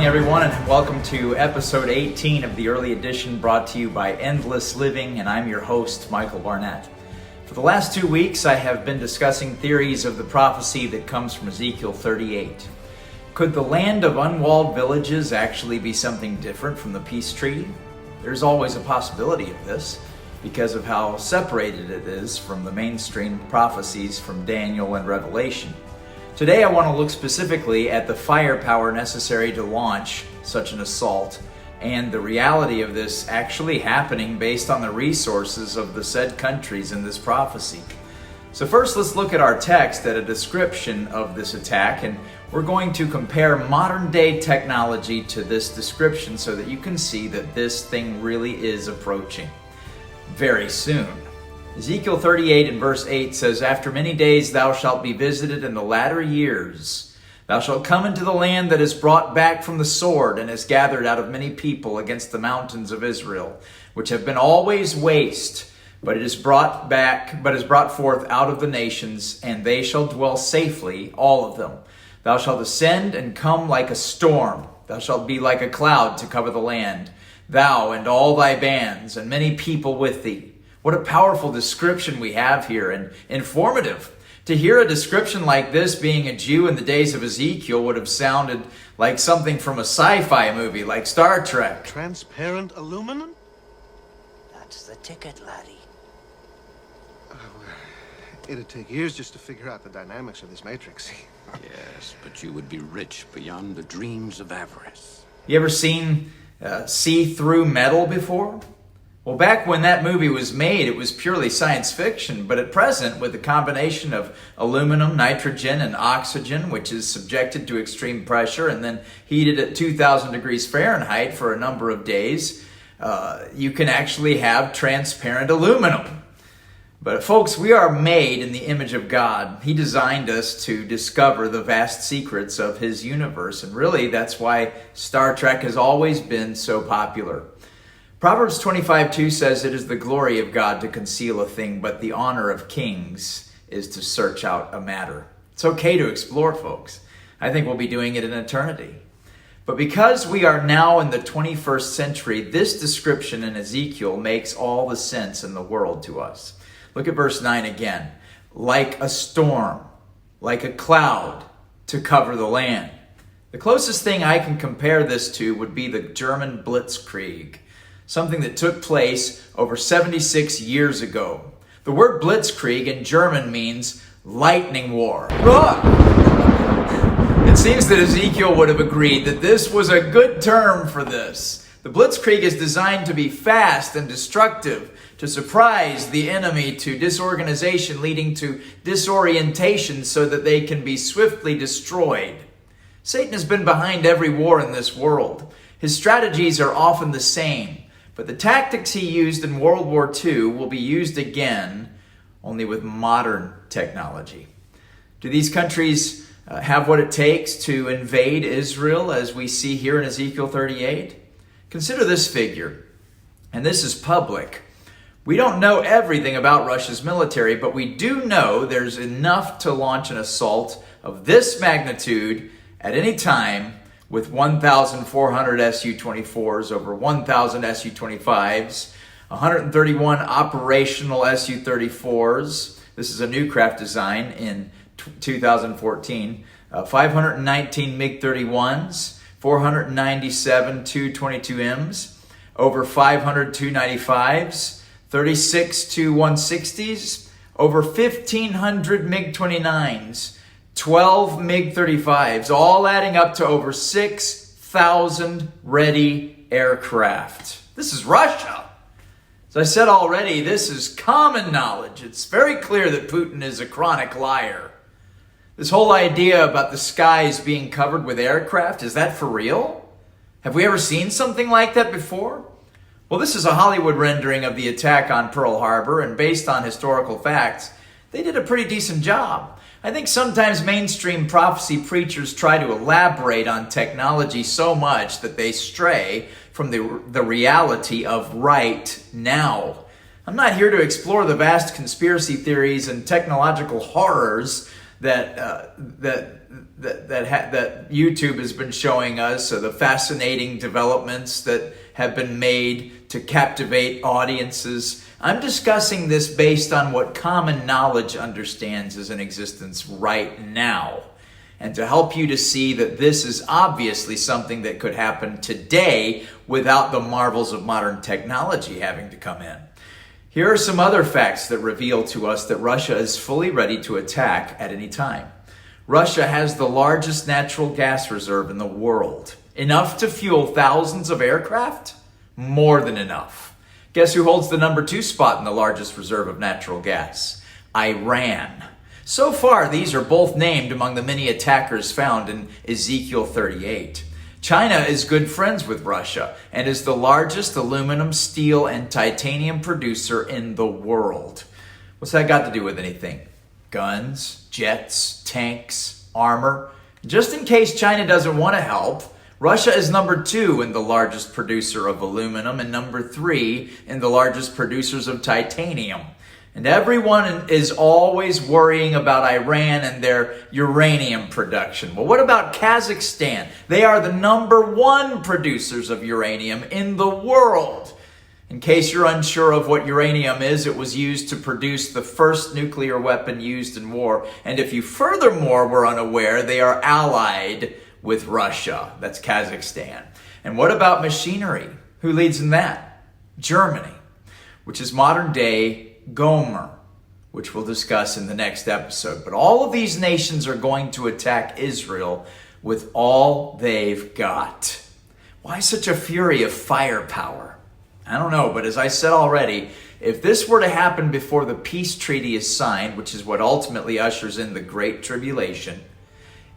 everyone, and welcome to episode 18 of the early edition brought to you by Endless Living, and I'm your host, Michael Barnett. For the last 2 weeks, I have been discussing theories of the prophecy that comes from Ezekiel 38. Could the land of unwalled villages actually be something different from the peace treaty? There's always a possibility of this because of how separated it is from the mainstream prophecies from Daniel and Revelation. Today I want to look specifically at the firepower necessary to launch such an assault and the reality of this actually happening based on the resources of the said countries in this prophecy. So first let's look at our text at a description of this attack, and we're going to compare modern day technology to this description so that you can see that this thing really is approaching very soon. Ezekiel 38 and verse 8 says, "After many days thou shalt be visited in the latter years. Thou shalt come into the land that is brought back from the sword and is gathered out of many people against the mountains of Israel, which have been always waste, but is brought forth out of the nations, and they shall dwell safely, all of them. Thou shalt ascend and come like a storm. Thou shalt be like a cloud to cover the land, thou and all thy bands, and many people with thee." What a powerful description we have here, and informative. To hear a description like this, being a Jew in the days of Ezekiel, would have sounded like something from a sci-fi movie like Star Trek. Transparent aluminum? That's the ticket, laddie. It'd take years just to figure out the dynamics of this matrix. Yes, but you would be rich beyond the dreams of avarice. You ever seen see-through metal before? Well, back when that movie was made, it was purely science fiction, but at present, with the combination of aluminum, nitrogen, and oxygen, which is subjected to extreme pressure and then heated at 2,000 degrees Fahrenheit for a number of days, you can actually have transparent aluminum. But folks, we are made in the image of God. He designed us to discover the vast secrets of His universe, and really that's why Star Trek has always been so popular. Proverbs 25:2 says, "It is the glory of God to conceal a thing, but the honor of kings is to search out a matter." It's okay to explore, folks. I think we'll be doing it in eternity. But because we are now in the 21st century, this description in Ezekiel makes all the sense in the world to us. Look at verse 9 again. "Like a storm, like a cloud to cover the land." The closest thing I can compare this to would be the German Blitzkrieg, something that took place over 76 years ago. The word Blitzkrieg in German means lightning war. It seems that Ezekiel would have agreed that this was a good term for this. The Blitzkrieg is designed to be fast and destructive, to surprise the enemy to disorganization, leading to disorientation so that they can be swiftly destroyed. Satan has been behind every war in this world. His strategies are often the same, but the tactics he used in World War II will be used again, only with modern technology. Do these countries have what it takes to invade Israel, as we see here in Ezekiel 38? Consider this figure, and this is public. We don't know everything about Russia's military, but we do know there's enough to launch an assault of this magnitude at any time, with 1,400 Su-24s, over 1,000 Su-25s, 131 operational Su-34s. This is a new craft design in 2014. 519 MiG-31s, 497 Tu-22Ms, over 500 Tu-95s, 36 Tu-160s, over 1,500 MiG-29s, 12 MiG-35s, all adding up to over 6,000 ready aircraft. This is Russia. As I said already, this is common knowledge. It's very clear that Putin is a chronic liar. This whole idea about the skies being covered with aircraft, is that for real? Have we ever seen something like that before? Well, this is a Hollywood rendering of the attack on Pearl Harbor, and based on historical facts, they did a pretty decent job. I think sometimes mainstream prophecy preachers try to elaborate on technology so much that they stray from the reality of right now. I'm not here to explore the vast conspiracy theories and technological horrors that YouTube has been showing us, the fascinating developments that have been made to captivate audiences. I'm discussing this based on what common knowledge understands is in existence right now, and to help you to see that this is obviously something that could happen today without the marvels of modern technology having to come in. Here are some other facts that reveal to us that Russia is fully ready to attack at any time. Russia has the largest natural gas reserve in the world. Enough to fuel thousands of aircraft? More than enough. Guess who holds the number 2 spot in the largest reserve of natural gas? Iran. So far, these are both named among the many attackers found in Ezekiel 38. China is good friends with Russia and is the largest aluminum, steel, and titanium producer in the world. What's that got to do with anything? Guns, jets, tanks, armor. Just in case China doesn't want to help, Russia is number 2 in the largest producer of aluminum and number 3 in the largest producers of titanium. And everyone is always worrying about Iran and their uranium production. Well, what about Kazakhstan? They are the number 1 producers of uranium in the world. In case you're unsure of what uranium is, it was used to produce the first nuclear weapon used in war. And if you furthermore were unaware, they are allied with Russia. That's Kazakhstan. And what about machinery? Who leads in that? Germany, which is modern day Gomer, which we'll discuss in the next episode. But all of these nations are going to attack Israel with all they've got. Why such a fury of firepower? I don't know, but as I said already, if this were to happen before the peace treaty is signed, which is what ultimately ushers in the Great Tribulation,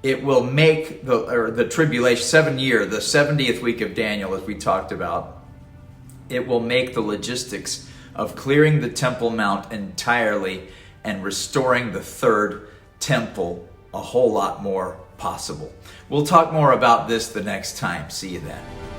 it will make the tribulation, 7-year, the 70th week of Daniel, as we talked about, it will make the logistics of clearing the Temple Mount entirely and restoring the third temple a whole lot more possible. We'll talk more about this the next time. See you then.